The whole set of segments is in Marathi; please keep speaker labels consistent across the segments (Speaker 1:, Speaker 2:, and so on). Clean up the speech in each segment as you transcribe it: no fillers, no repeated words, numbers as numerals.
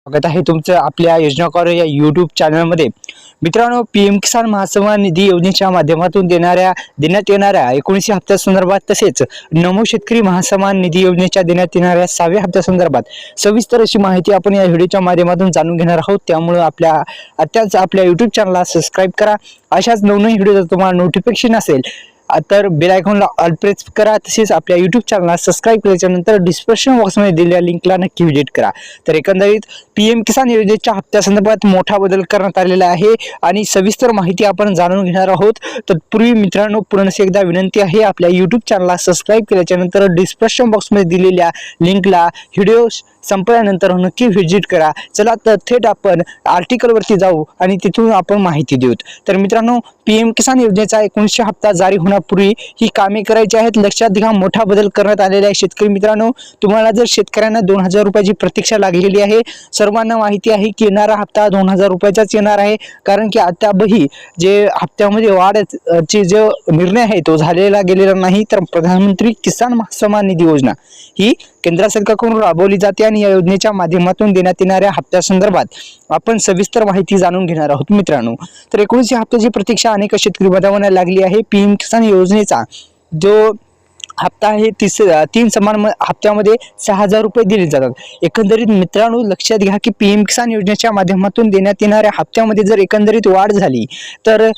Speaker 1: स्वागत आहे तुमचं आपल्या योजनाकार या YouTube चॅनलमध्ये। मित्रांनो, पीएम किसान महासन्मान निधी योजनेच्या माध्यमातून देण्यात येणाऱ्या 19 हप्त्या संदर्भात तसेच नमो शेतकरी महासन्मान निधी योजनेच्या देण्यात येणाऱ्या 6व्या हप्त्या संदर्भात सविस्तर अशी माहिती आपण या व्हिडिओच्या माध्यमातून जाणून घेणार आहोत। त्यामुळे आपल्या YouTube चॅनलला सबस्क्राइब करा। अशाच नवनवीन व्हिडिओ तुम्हाला नोटिफिकेशन असेल तर बेल आयकॉनला ऑल प्रेस करा। तसेच आपल्या YouTube चॅनलला सबस्क्राइब केल्याच्या नंतर डिस्क्रिप्शन बॉक्समध्ये दिलेल्या लिंकला नक्की व्हिजिट करा। तर एकंदरीत पीएम किसान योजनेच्या हप्त्या संदर्भात मोठा बदल करण्यात आलेला आहे आणि सविस्तर माहिती आपण जाणून घेणार आहोत। तत्पूर्वी मित्रांनो, पुन्हा एकदा विनंती आहे, आपल्या YouTube चॅनलला सबस्क्राइब केल्याच्या नंतर डिस्क्रिप्शन बॉक्समध्ये दिलेल्या लिंकला व्हिडिओ संपल्यानंतर नक्की व्हिजिट करा। चला तर थेट आपण आर्टिकल वरती जाऊ आणि तिथून आपण माहिती देऊ। तर मित्रांनो, पीएम किसान योजनेचा 19 हप्ता जारी होण्यापूर्वी ही कामे करायची आहेत। लक्षात घ्या, मोठा बदल करण्यात आलेला आहे। शेतकरी मित्रांनो, तुम्हाला जर शेतकऱ्यांना 2000 रुपयाची प्रतीक्षा लागलेली आहे, सर्वांना माहिती आहे की येणारा हप्ता 2000 रुपयाचाच येणार आहे। कारण की आताही जे हप्त्यामध्ये वाढचे जो निर्णय आहे तो झालेला गेलेला नाही। तर प्रधानमंत्री किसान सन्मान निधी योजना ही केंद्र सरकारकडून राबवली जाते आणि या योजनेच्या माध्यमातून देण्यात येणाऱ्या हप्त्या संदर्भात आपण सविस्तर माहिती जाणून घेणार आहोत। मित्रांनो, तर 19 हप्त्याची प्रतीक्षा अनेक शेतकरी बांधवांना लागली आहे। पीएम किसान योजनेचा जो हप्ता आहे 3 समान हप्त्यामध्ये 6000 रुपये दिले जातात। एकंदरीत मित्रांनो, लक्षात घ्या की पीएम किसान योजनेच्या माध्यमातून देण्यात येणाऱ्या हप्त्यामध्ये जर एकंदरीत वाढ झाली तर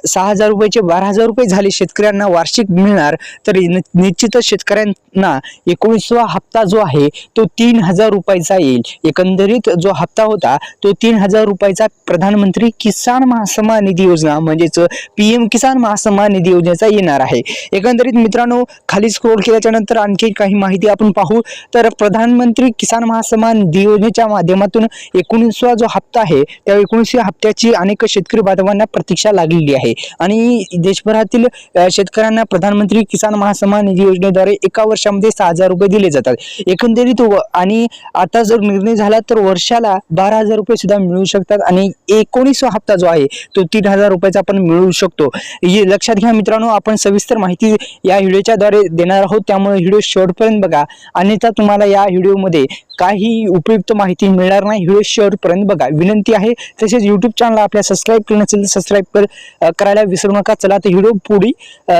Speaker 1: 6000 रुपयाचे 12000 रुपये झाले शेतकऱ्यांना वार्षिक मिळणार। तर निश्चितच शेतकऱ्यांना 19वा हप्ता जो आहे तो 3000 रुपयाचा येईल। एकंदरीत जो हप्ता होता तो 3000 रुपयाचा प्रधानमंत्री किसान महासन्मान निधी योजना म्हणजेच पीएम किसान महासन्मान निधी योजनेचा येणार आहे। एकंदरीत मित्रांनो, खाली स्क्रोल केल्याच्या नंतर आणखी काही माहिती आपण पाहू। तर प्रधानमंत्री किसान महासन्मान निधी योजनेच्या माध्यमातून 19वा जो हप्ता आहे त्या 19व्या हप्त्याची अनेक शेतकरी बांधवांना प्रतीक्षा लागलेली आहे आणि देशभरातील शेतकऱ्यांना प्रधानमंत्री किसान महासन्मान निधी योजनेद्वारे एका वर्षामध्ये 6000 रुपये दिले जातात। एकंदरीत आणि आता जर निर्णय झाला तर वर्षाला 12000 रुपये सुद्धा मिळू शकतात आणि 19वा हप्ता जो आहे तो 3000 रुपयाचा पण मिळू शकतो। हे लक्षात घ्या मित्रांनो, आपण सविस्तर माहिती या व्हिडिओच्या द्वारे देणार आहोत, त्यामुळे व्हिडिओ शेवटपर्यंत बघा, अन्यथा तुम्हाला या व्हिडिओमध्ये काही उपयुक्त माहिती मिळणार नाही। व्हिडिओ शेवटपर्यंत बघा, विनंती आहे। तसेच YouTube चॅनलला आपल्या सबस्क्राइब केलं नसेल तर सबस्क्राइब करायला विसरू नका। चला तर व्हिडिओ पुढे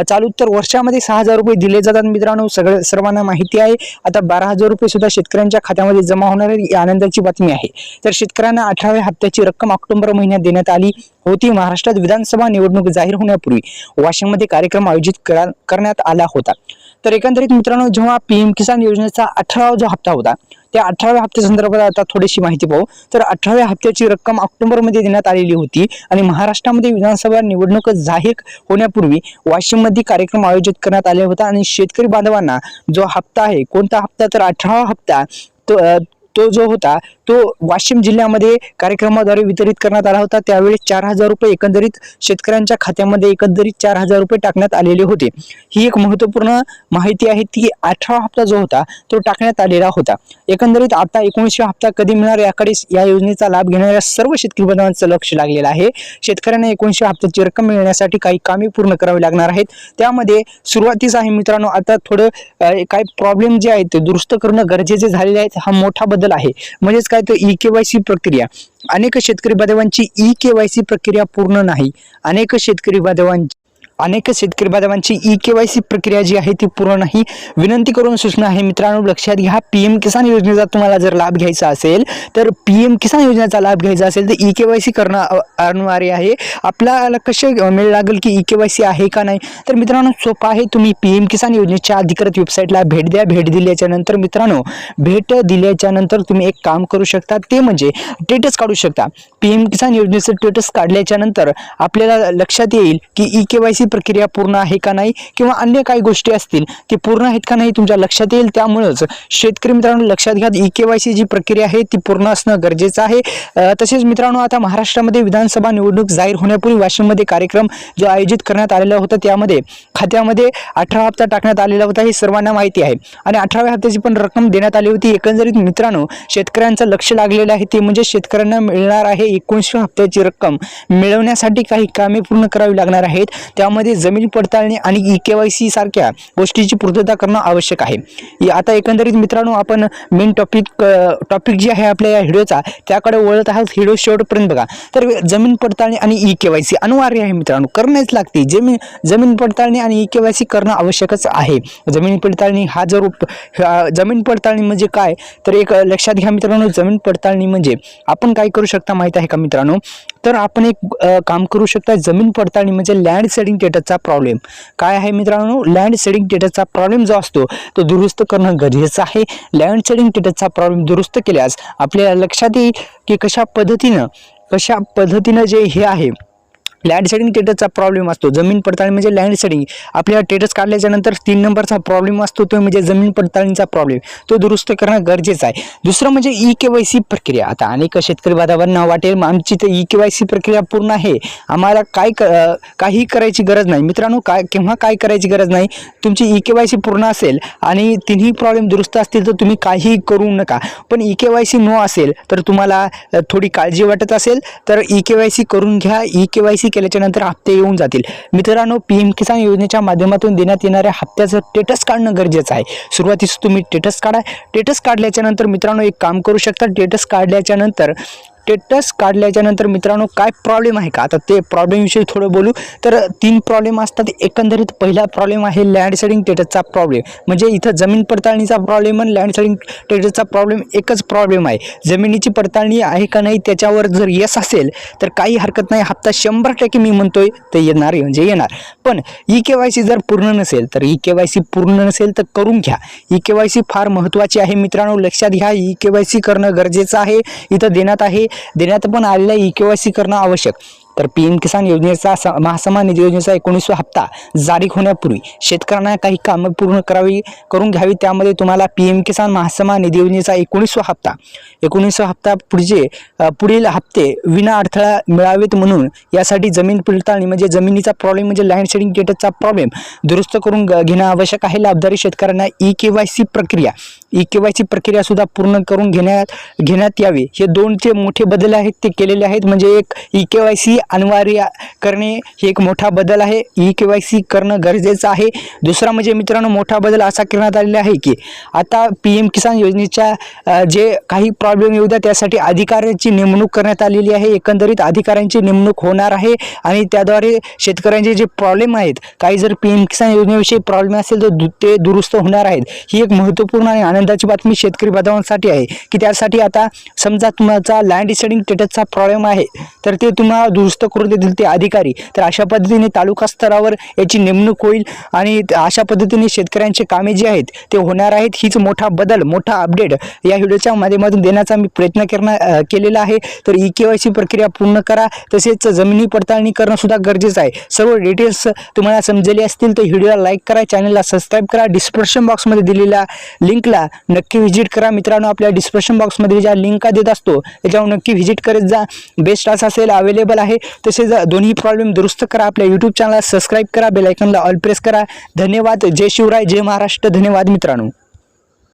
Speaker 1: चालू। तर वर्षामध्ये 6000 रुपये दिले जातात मित्रांनो, सर्वांना माहिती आहे। आता 12000 रुपये सुद्धा शेतकऱ्यांच्या खात्यामध्ये जमा होणार आहे, ही आनंदाची बातमी आहे। तर शेतकऱ्यांना 18व्या हप्त्याची रक्कम ऑक्टोबर महिन्यात देण्यात आली होती। महाराष्ट्रात विधानसभा निवडणूक जाहीर होण्यापूर्वी वाशिममध्ये कार्यक्रम आयोजित करण्यात आला होता। तर एकंदरीत मित्रांनो, जेव्हा पीएम किसान योजनेचा 18वा जो हप्ता होता त्या 18व्या हप्त्या संदर्भात आता थोडीशी माहिती पाहू। तर 18व्या हप्त्याची रक्कम ऑक्टोबर मध्ये देण्यात आलेली होती आणि महाराष्ट्रामध्ये विधानसभा निवडणूक जाहीर होण्यापूर्वी वाशिम मध्ये कार्यक्रम आयोजित करण्यात आला होता आणि शेतकरी बांधवांना जो हप्ता आहे, कोणता हप्ता तर 18वा हप्ता तो जो होता तो वाशिम जिल्ह्यामध्ये कार्यक्रमाद्वारे वितरित करण्यात आला होता। त्यावेळी 4000 रुपये एकंदरीत शेतकऱ्यांच्या खात्यामध्ये एकंदरीत 4000 रुपये टाकण्यात आलेले होते। ही एक महत्त्वपूर्ण माहिती आहे ती 18वा हप्ता जो होता तो टाकण्यात आलेला होता। एकंदरीत आता 19वा हप्ता कधी मिळणार याकडे या योजनेचा लाभ घेणाऱ्या सर्व शेतकरी बांधवांचं लक्ष लागलेलं आहे। शेतकऱ्यांना 19व्या हप्त्याची रक्कम मिळण्यासाठी काही कामे पूर्ण करावी लागणार आहेत। त्यामध्ये सुरुवातीस आहे मित्रांनो, आता थोडं काही प्रॉब्लेम जे आहेत ते दुरुस्त करणं गरजेचे झालेले आहेत। हा मोठा बदल आहे। म्हणजेच काय तर ई-केवायसी प्रक्रिया, अनेक शेतकरी बांधवांची ई-केवायसी प्रक्रिया पूर्ण नाही। अनेक शेतकरी बांधवांची ई-केवायसी प्रक्रिया जी आहे ती पूर्ण नाही। विनंती करून सूचना आहे मित्रांनो, लक्षात घ्या, पीएम किसान योजनेचा तुम्हाला जर लाभ घ्यायचा असेल तर पीएम किसान योजनेचा लाभ घ्यायचा असेल तर ई-केवायसी करणं अनिवार्य आहे। आपल्याला कसे मेल लागेल की ई-केवायसी आहे का नाही, तर मित्रांनो सोपं आहे। तुम्ही पीएम किसान योजनेच्या अधिकृत वेबसाईटला भेट द्या। भेट दिल्याच्या नंतर मित्रांनो, तुम्ही एक काम करू शकता, ते म्हणजे स्टेटस काढू शकता। पीएम किसान योजनेचं स्टेटस काढल्याच्या नंतर आपल्याला लक्षात येईल की ई-केवायसी प्रक्रिया पूर्ण आहे का नाही किंवा अन्य काही गोष्टी असतील ते पूर्ण आहेत का नाही तुमच्या लक्षात येईल। त्यामुळेच शेतकरी मित्रांनो लक्षात घ्या, ई-केवायसी जी प्रक्रिया आहे ती पूर्ण असणं गरजेचं आहे। तसेच मित्रांनो, आता महाराष्ट्रामध्ये विधानसभा निवडणूक जाहीर होण्यापूर्वी वाशिममध्ये कार्यक्रम जो आयोजित करण्यात आलेला होता त्यामध्ये खात्यामध्ये 18 हप्ता टाकण्यात आलेला होता, हे सर्वांना माहिती आहे आणि 18व्या हप्त्याची पण रक्कम देण्यात आली होती। एकंदरीत मित्रांनो, शेतकऱ्यांचं लक्ष लागलेलं आहे, ते म्हणजे शेतकऱ्यांना मिळणार आहे 19व्या हप्त्याची रक्कम मिळवण्यासाठी काही कामे पूर्ण करावी लागणार आहेत। त्यामुळे यामध्ये जमीन पडताळणी आणि ई-केवायसी सारख्या गोष्टीची पूर्तता करणं आवश्यक आहे। आता एकंदरीत मित्रांनो आपण मेन टॉपिक जे आहे आपल्या या व्हिडिओचा त्याकडे वळत आहोत। व्हिडिओ शेवटपर्यंत बघा। तर जमीन पडताळणी आणि ई-केवायसी अनिवार्य आहे मित्रांनो, करणेच लागते। जमीन पडताळणी आणि ई-केवायसी करणं आवश्यकच आहे। जमीन पडताळणी जमीन पडताळणी म्हणजे काय तर एक लक्षात घ्या मित्रांनो, जमीन पडताळणी म्हणजे आपण काय करू शकता माहित आहे का मित्रांनो, तर आपण एक काम करू शकता। जमीन पडताळणी म्हणजे लँड सेडिंग स्टेटसचा प्रॉब्लेम काय आहे मित्रांनो, लँड सेडिंग स्टेटसचा प्रॉब्लेम जो असतो तो दुरुस्त करणं गरजेचं आहे। लँड सेडिंग स्टेटसचा प्रॉब्लेम दुरुस्त केल्यास आपल्याला लक्षात येईल की कशा पद्धतीनं जे हे आहे लँड सेडिंग स्टेटसचा प्रॉब्लेम असतो। जमीन पडताळणी म्हणजे लँड सेडिंग, आपल्याला स्टेटस काढल्याच्या नंतर 3 नंबरचा प्रॉब्लेम असतो तो म्हणजे जमीन पडताळणीचा प्रॉब्लेम, तो दुरुस्त करणं गरजेचं आहे। दुसरं म्हणजे ई-केवायसी प्रक्रिया। आता अनेक शेतकरी बांधवांना वाटेल आमची तर ई-केवायसी प्रक्रिया पूर्ण आहे, आम्हाला काही करायची गरज नाही मित्रांनो। काय करायची गरज नाही, तुमची ई-केवायसी पूर्ण असेल आणि तिन्ही प्रॉब्लेम दुरुस्त असतील तर तुम्ही काही करू नका। पण ई-केवायसी नो असेल तर तुम्हाला थोडी काळजी वाटत असेल तर ई-केवायसी करून घ्या। ई-केवायसी केल्याच्या नंतर हप्ते येऊन जातील मित्रांनो। पीएम किसान योजनेच्या माध्यमातून देण्यात येणाऱ्या हप्त्याचं स्टेटस काढणं गरजेचं आहे। सुरुवातीस तुम्ही स्टेटस काढा। स्टेटस काढल्याच्या नंतर मित्रांनो एक काम करू शकता, स्टेटस काढल्याच्या नंतर मित्रांनो काय प्रॉब्लेम आहे का, आता ते प्रॉब्लेम विषयी थोडं बोलू। तर 3 प्रॉब्लेम असतात एकंदरीत। पहिला प्रॉब्लेम आहे लँड सेडिंग स्टेटसचा प्रॉब्लेम, म्हणजे इथं जमीन पडताळणीचा प्रॉब्लेम आणि लँड सेडिंग स्टेटसचा प्रॉब्लेम एकच प्रॉब्लेम आहे। जमिनीची पडताळणी आहे का नाही त्याच्यावर जर यस असेल तर काही हरकत नाही, हप्ता 100% मी म्हणतोय ते येणार। पण ई-केवायसी जर पूर्ण नसेल तर करून घ्या। ई-केवायसी फार महत्त्वाची आहे मित्रांनो, लक्षात घ्या। ई-केवायसी करणं गरजेचं आहे, इथं देण्यात पण आलेला ई-केवायसी करणं आवश्यक। तर पीएम किसान योजनेचा महासन्मान निधी योजनेचा 19वा हप्ता जारी होण्यापूर्वी शेतकऱ्यांना काही कामं पूर्ण करून घ्यावी। त्यामध्ये तुम्हाला पीएम किसान महासन्मान निधी योजनेचा 19वा हप्ता पुढील हप्ते विना अडथळा मिळावेत म्हणून यासाठी जमीन पडताळणी म्हणजे जमिनीचा प्रॉब्लेम म्हणजे लँड सेडिंग स्टेटसचा प्रॉब्लेम दुरुस्त करून घेणं आवश्यक आहे। लाभधारी शेतकऱ्यांना ई-केवायसी प्रक्रिया सुद्धा पूर्ण करून घेण्यात यावी। हे 2 मोठे बदल आहेत ते केलेले आहेत, म्हणजे एक ई-केवायसी अनिवार्य करणे हे एक मोठा बदल आहे, ई-केवायसी करणं गरजेचं आहे। दुसरा म्हणजे मित्रांनो मोठा बदल असा करण्यात आलेला आहे की आता पीएम किसान योजनेच्या जे काही प्रॉब्लेम येऊ द्या त्यासाठी अधिकाऱ्यांची नेमणूक करण्यात आलेली आहे। एकंदरीत अधिकाऱ्यांची नेमणूक होणार आहे आणि त्याद्वारे शेतकऱ्यांचे जे प्रॉब्लेम आहेत, काही जर पीएम किसान योजनेविषयी प्रॉब्लेम असेल तर ते दुरुस्त होणार आहेत। ही एक महत्त्वपूर्ण आणि आनंदाची बातमी शेतकरी बांधवांसाठी आहे की त्यासाठी आता समजा तुमचा लँड सेडिंग स्टेटसचा प्रॉब्लेम आहे तर ते तुम्हाला दुरुस्त करून देतील ते अधिकारी। तर अशा पद्धतीने तालुका स्तरावर याची नेमणूक होईल आणि अशा पद्धतीने शेतकऱ्यांचे कामे जे आहेत ते होणार आहेत। हीच मोठा बदल, मोठा अपडेट या व्हिडिओच्या माध्यमातून देण्याचा मी प्रयत्न केलेला आहे। तर ई-केवायसी प्रक्रिया पूर्ण करा, तसेच जमिनी पडताळणी करणं सुद्धा गरजेचं आहे। सर्व डिटेल्स तुम्हाला समजले असतील तर व्हिडिओला लाईक करा, चॅनलला सबस्क्राईब करा। डिस्क्रिप्शन बॉक्समध्ये दिलेल्या लिंकला नक्की व्हिजिट करा मित्रांनो। आपल्या डिस्क्रिप्शन बॉक्समध्ये ज्या लिंक देत असतो त्याच्यावर नक्की व्हिजिट करत जा। बेस्ट असा सेल अवेलेबल आहे। तसेच दोन्ही प्रॉब्लेम दुरुस्त करा। आपल्या यूट्यूब चॅनलला सबस्क्राईब करा, बेल आयकॉनला ऑल प्रेस करा। धन्यवाद। जय शिवराय, जय महाराष्ट्र। धन्यवाद मित्रांनो।